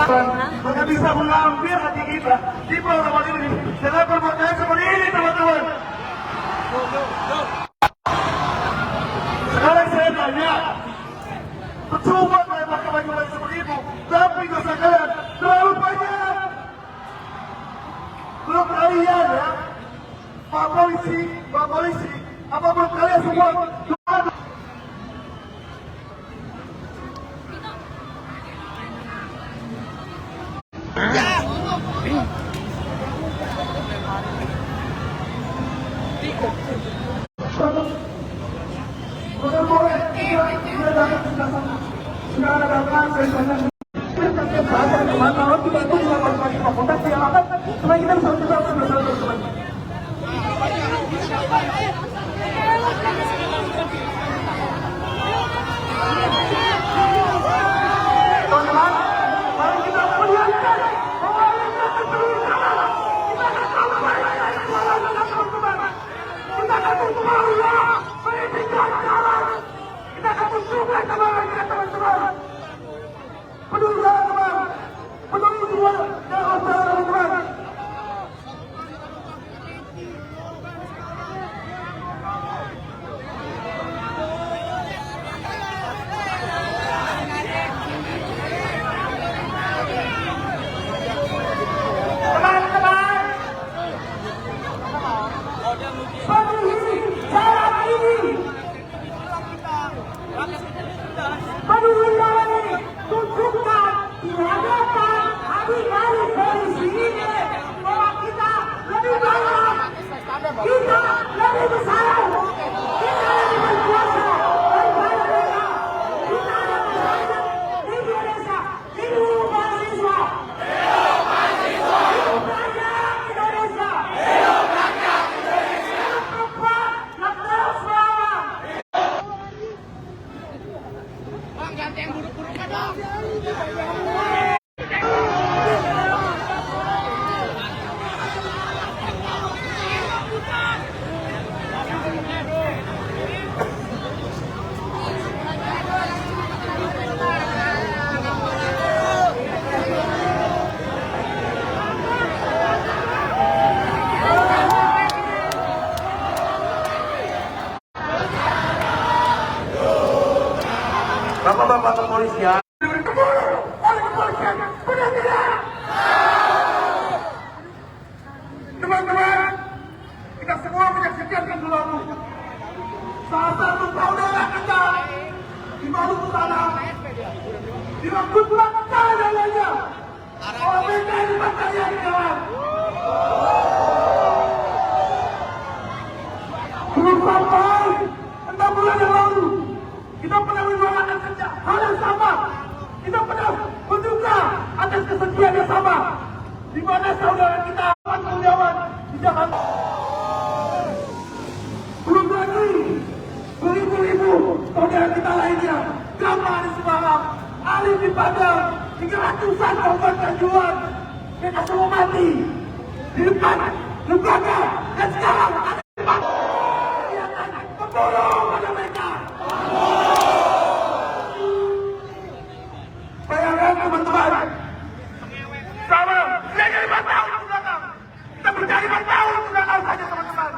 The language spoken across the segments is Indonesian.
Maka bisa mengambil hati kita di bulan Ramadan ini dengan perbuatan seperti ini, teman-teman. Sekarang saya tanya, percuma kalian pakai baju-baju seperti itu, tapi dosa kalian terlalu banyak. Belum kalian ya, Pak Polisi, apa belum kalian semua? Bapak-bapak kepolisian diburu oleh kepolisian, benar tidak? Teman-teman, kita semua menyaksikan kan dulu salah satu saudara kita di Maluku Utara dirangkut belakang dan lainnya oleh mereka yang dipercaya di jalan. Belum sampai 6 bulan yang lalu kita pernah menyuarakan hal yang sama. Kita pernah menduga atas kesedihan yang sama, di mana saudara kita Kurniawan di Jakarta. Belum lagi beribu-ribu saudara kita lainnya, Gamal di Semarang, Alif di Padang, hingga ratusan korban Kanjuruhan mereka semua mati di depan lembaga dan sekarang ada di depan membunuh pada mereka. Bayangkan teman-teman, sama selama 5 tahun ke belakang, kita berjari 5 tahun ke belakang saja teman-teman.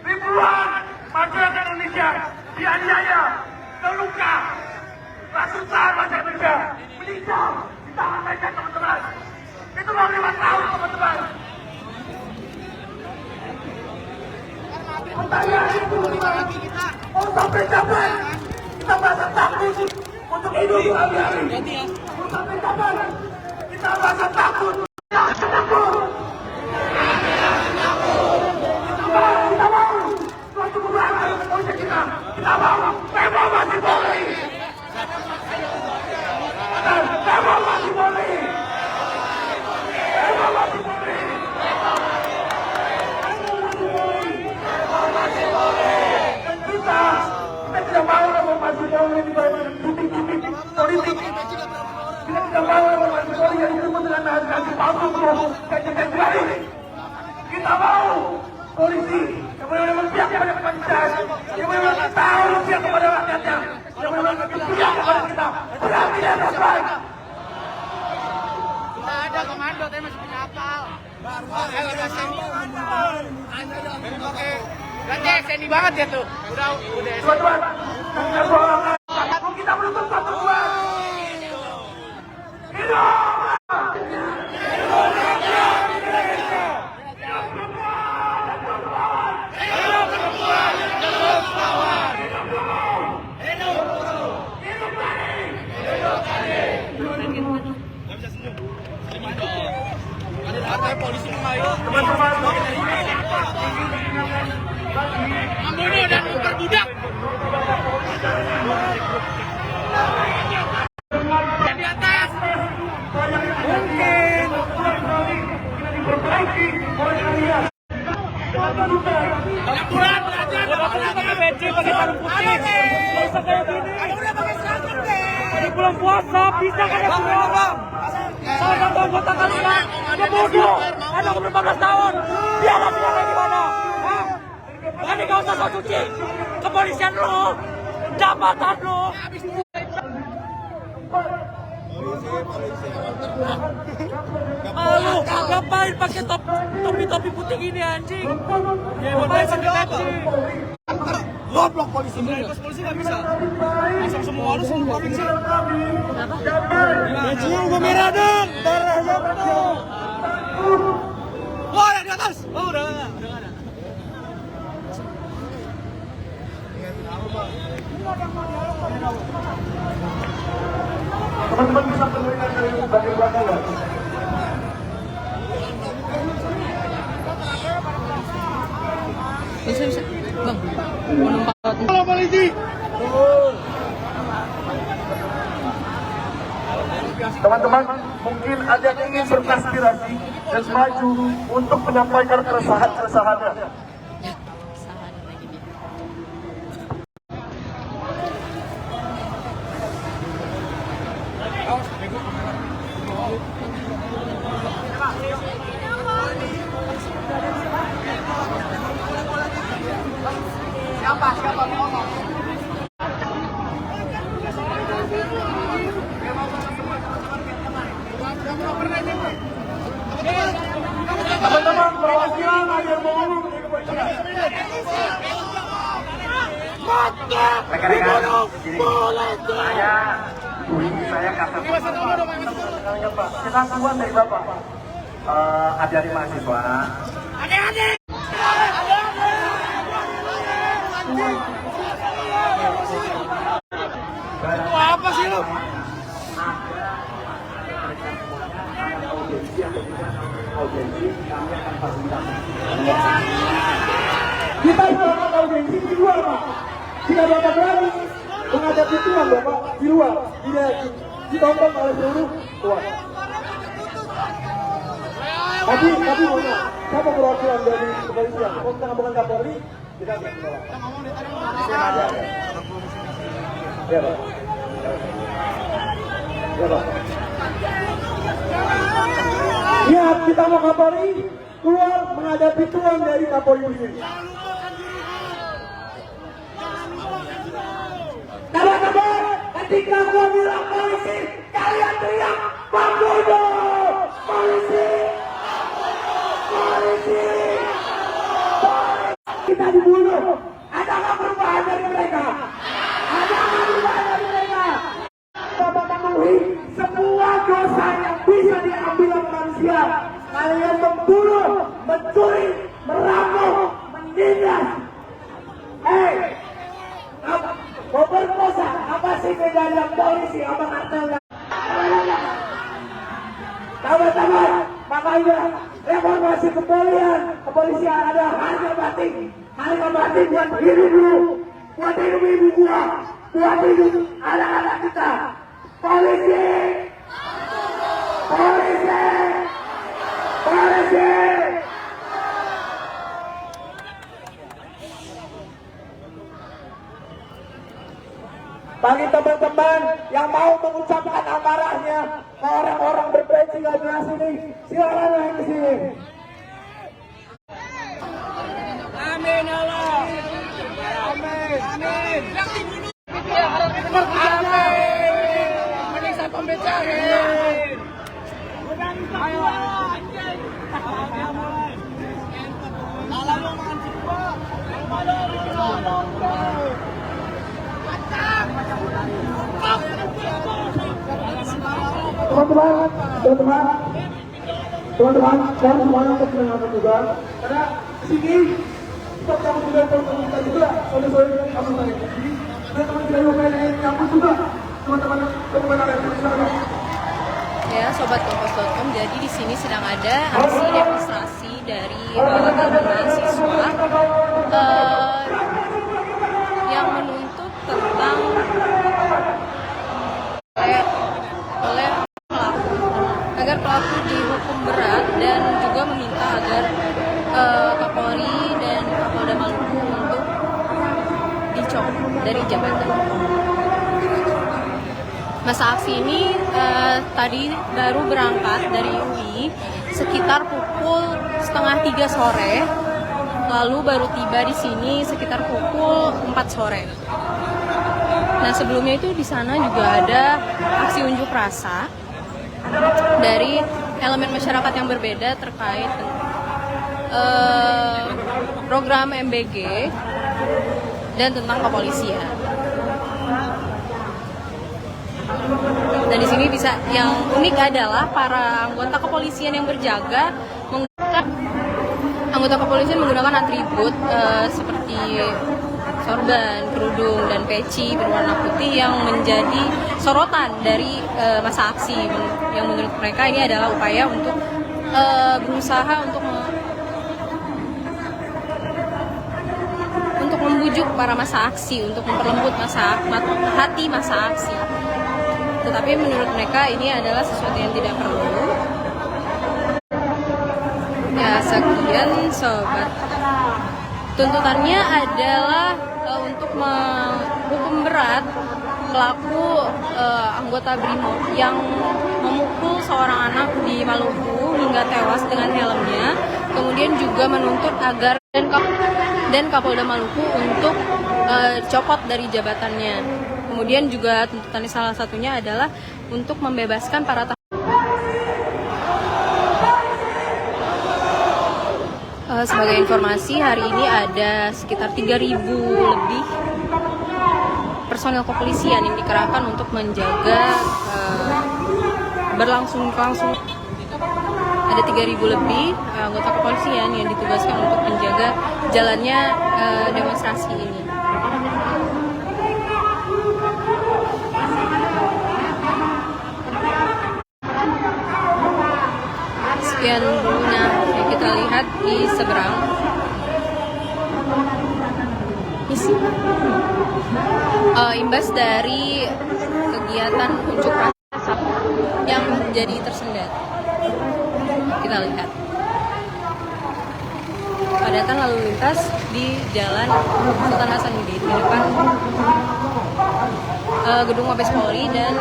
Ribuan masyarakat Indonesia dianiaya, terluka, ratusan masyarakat Indonesia meninggal di tangan mereka teman-teman. Itu baru 5 tahun teman-teman. Pertanyaan itu mau sampai kapan kita merasa takut untuk hidup hari-hari? Mau sampai kapan kita merasa takut? Kita mau suatu perubahan polisi kita. Kita mau reformasi Polri. Reformasi Polri. Reformasi Polri. Kita tidak mau reformasi Polri di bawah titik-titik politik. Kita tidak mau reformasi Polri yang disebut dengan gaji palsu gaji. Kita mau polisi yang benar-benar berpihak kepada kemanusiaan, yang benar-benar tahu berpihak kepada rakyatnya, yang benar-benar berpihak kepada kita. Berarti dan terbaik. Ada komando tapi masih punya kapal. Udah seni. Berarti seni banget ya tuh. Udah. Tuan-tuan, kita menuntut persatuan. Hidup! Polisi mengayo. Teman-teman, Membunuh dan memperbudak. Di atas. mungkin diperbaiki oleh kalian. Laporan belajar. Pakai bensin, pakai sarung putih. Bisa kayak gini. Udah pakai seragam deh. Di bulan puasa bisa kayak gini. Salah satu anggota kalian kebodoh. Anak umur 15 tahun. Dia hasilnya kayak gimana? Hah? Ini gak usah sok suci. Kepolisian lo, jabatan lo. Malu, ngapain pakai topi putih gini anjing? Ngapain pakai bensin? Goblok polisi. Polisi nggak bisa. Masuk semua harus semua provinsi. Bajunya udah merah dong. Darah siapa dong? Wah, di atas. Oh, udah nggak ada. Teman-teman bisa penuhikan dari bagian belakang ya? Bisa. Bang, mau numpak. Halo polisi. Teman-teman, mungkin ada yang ingin beraspirasi dan maju untuk menyampaikan keresahan-keresahannya. Siapa ngomong? Teman-teman, perwakilan ada yang mau ngomong di kepolisian. Rekan-rekan, saya kata Pak, pengakuan dari Bapak. adik-adik mahasiswa. Adik-adik. Apa sih lu? Kita melakukan audiensi di luar, Pak. Jika Bapak berani menghadapi Tuhan, Bapak di luar, tidak ditonton oleh seluruh Tuhan. Tapi mana? Siapa perwakilan dari kepolisian? Kalau kita ngomongin Kapolri, kita nggak menolak. Ya, Pak. Ya, Pak. Ya, kita mau Kapolri keluar menghadapi Tuhan dari Kapolri ini. Kabar-kabar, ketika gua bilang polisi, kalian teriak pembunuh, polisi, polisi, kita dibunuh. Adakah perubahan dari mereka? Adakah perubahan dari mereka? Bapak memenuhi semua dosa yang bisa diambil oleh manusia. Kalian membunuh, mencuri, merampok, menindas. Mau berkosa, apa sih bedanya polisi sama kartel? Teman-teman, makanya reformasi kepolisian ada harga mati buat hidup lu, buat hidup ibu gua, buat hidup anak-anak kita. Polisi, polisi, polisi. Bagi teman-teman yang mau mengucapkan amarahnya ke orang-orang berpeci gak jelas ini, silakan naik ke sini. Amin Allah. Amin. Amin. Yang dibunuh. Amin. Menyiksa pembecarin. teman-teman, saya semuanya untuk mendengarkan juga, karena di sini stok kamu juga kita juga, sore-sore kamu saya di sini, teman-teman kita juga main kampus juga, teman-teman ada Ya, Sobat Kompas.com, jadi di sini sedang ada aksi demonstrasi dari teman-teman mahasiswa yang menuntut tentang oleh pelaku agar pelaku dihukum berat dan juga meminta agar Kapolri dan Kapolda Maluku untuk dicopot dari jabatan. Masa aksi ini tadi baru berangkat dari UI sekitar pukul 2:30 sore, lalu baru tiba di sini sekitar pukul 4 sore. Nah, sebelumnya itu di sana juga ada aksi unjuk rasa dari elemen masyarakat yang berbeda terkait program MBG dan tentang kepolisian. Dan di sini bisa yang unik adalah para anggota kepolisian yang berjaga menggunakan atribut seperti sorban, kerudung, dan peci berwarna putih yang menjadi sorotan dari masa aksi yang menurut mereka ini adalah upaya untuk berusaha untuk membujuk para masa aksi, untuk memperlembut hati masa aksi. Tetapi menurut mereka ini adalah sesuatu yang tidak perlu. Ya, sekian sobat. Tuntutannya adalah untuk menghukum berat pelaku anggota BRIMOB yang memukul seorang anak di Maluku hingga tewas dengan helmnya. Kemudian juga menuntut agar dan Kapolda Maluku untuk dicopot dari jabatannya. Kemudian juga tuntutannya salah satunya adalah untuk membebaskan para sebagai informasi, hari ini ada sekitar 3.000 lebih personel kepolisian yang dikerahkan untuk menjaga berlangsung. Ada 3.000 lebih anggota kepolisian yang ditugaskan untuk menjaga jalannya demonstrasi ini. Sekian dulu, nah kita lihat di seberang imbas dari kegiatan unjuk rasa yang menjadi tersendat. Kita lihat padatan lalu lintas di Jalan Sultan Hasanuddin di depan gedung Mabes Polri dan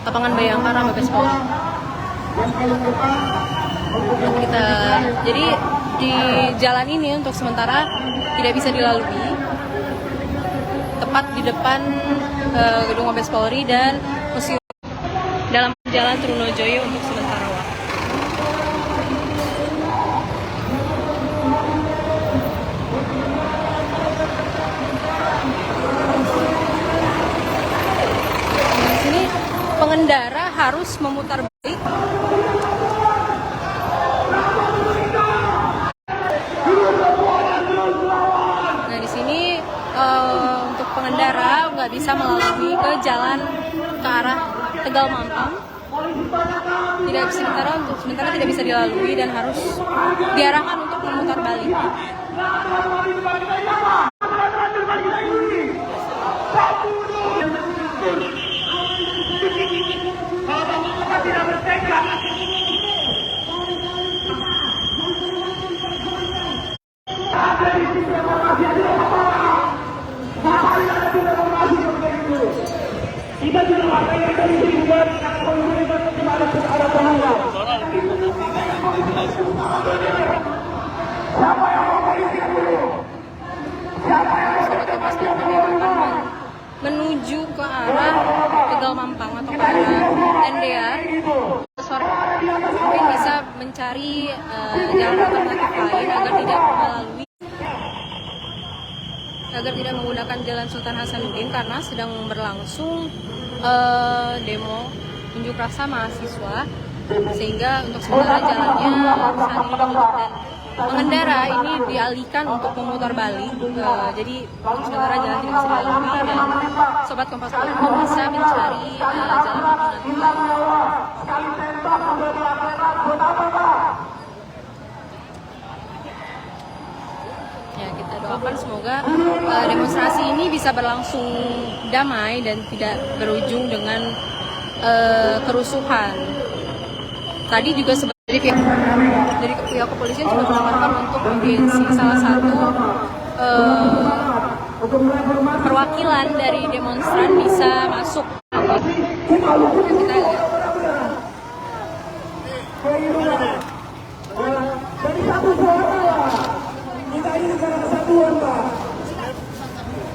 lapangan Bayangkara Mabes Polri. Jadi di jalan ini untuk sementara tidak bisa dilalui, tepat di depan gedung Mabes Polri dan museum dalam Jalan Trunojoyo untuk sementara waktu. Di sini pengendara harus memutar balik. Nah, di sini untuk pengendara nggak bisa melalui ke jalan ke arah Tegal Mampang. Sementara tidak bisa dilalui dan harus diarahkan untuk memutar balik. Kita juga makanya dari buat pemerintah kepada penanggap. Siapa yang mau polisi dulu? Siapa yang menuju ke arah Tegal Mampang atau ke arah Tendean sore mungkin bisa mencari jalan alternatif lain agar tidak menggunakan Jalan Sultan Hasanuddin karena sedang berlangsung demo unjuk rasa mahasiswa, sehingga untuk sementara jalannya saat ini ditutup dan pengendara ini dialihkan untuk memutar balik. Jadi untuk sementara jalan tidak bisa dilalui dan sobat Kompas Info bisa mencari jalan ya, kita doakan semoga demonstrasi ini bisa berlangsung damai dan tidak berujung dengan kerusuhan. Tadi juga dari pihak kepolisian juga menawarkan untuk audiensi salah satu perwakilan dari demonstran bisa masuk. Kita lihat. Dari satu suara, kita ini negara kesatuan, Pak.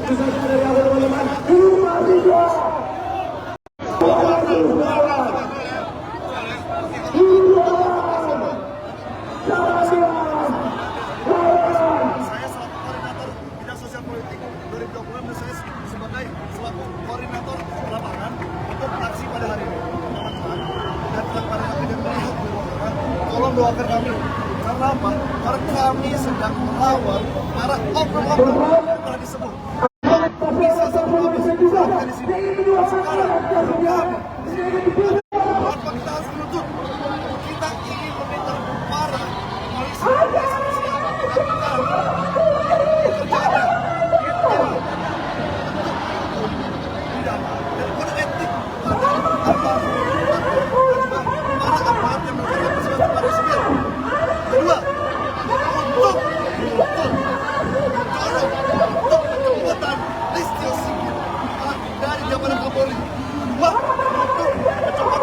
Itu saja dari aku, teman-teman. Mahasiswa. Saya selaku koordinator bidang sosial politik 2020 dan saya sebagai selaku koordinator lapangan untuk aksi pada hari ini. Dan pada kami dan melihat tolong doakan kami. Karena apa? Karena kami sedang melawan para oknum-oknum yang telah disebut. Bisa satu habis kita di sini. Sekarang kami apa kita harus menuntut? Kita ingin meminta para polisi dari Jabatan Kapolri, untuk kecepatan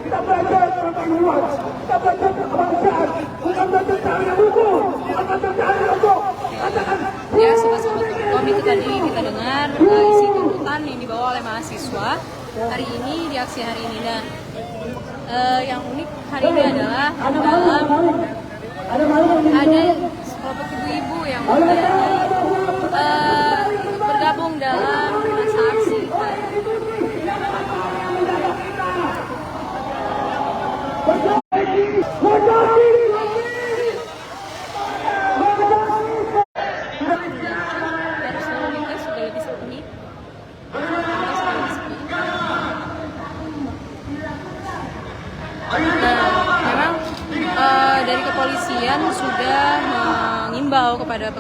Kita belajar tentang luar, kita belajar tentang kebangsaan, bukan belajar cari hukum, bukan belajar cari hukum. Ya, sobat-sobat Tukum, itu tadi kita dengar isi tuntutan yang dibawa oleh mahasiswa hari ini di aksi hari ini. Nah, yang unik hari ini adalah ada sekelompok ibu-ibu yang bergabung dalam masa aksi. Memang dari kepolisian sudah mengimbau kepada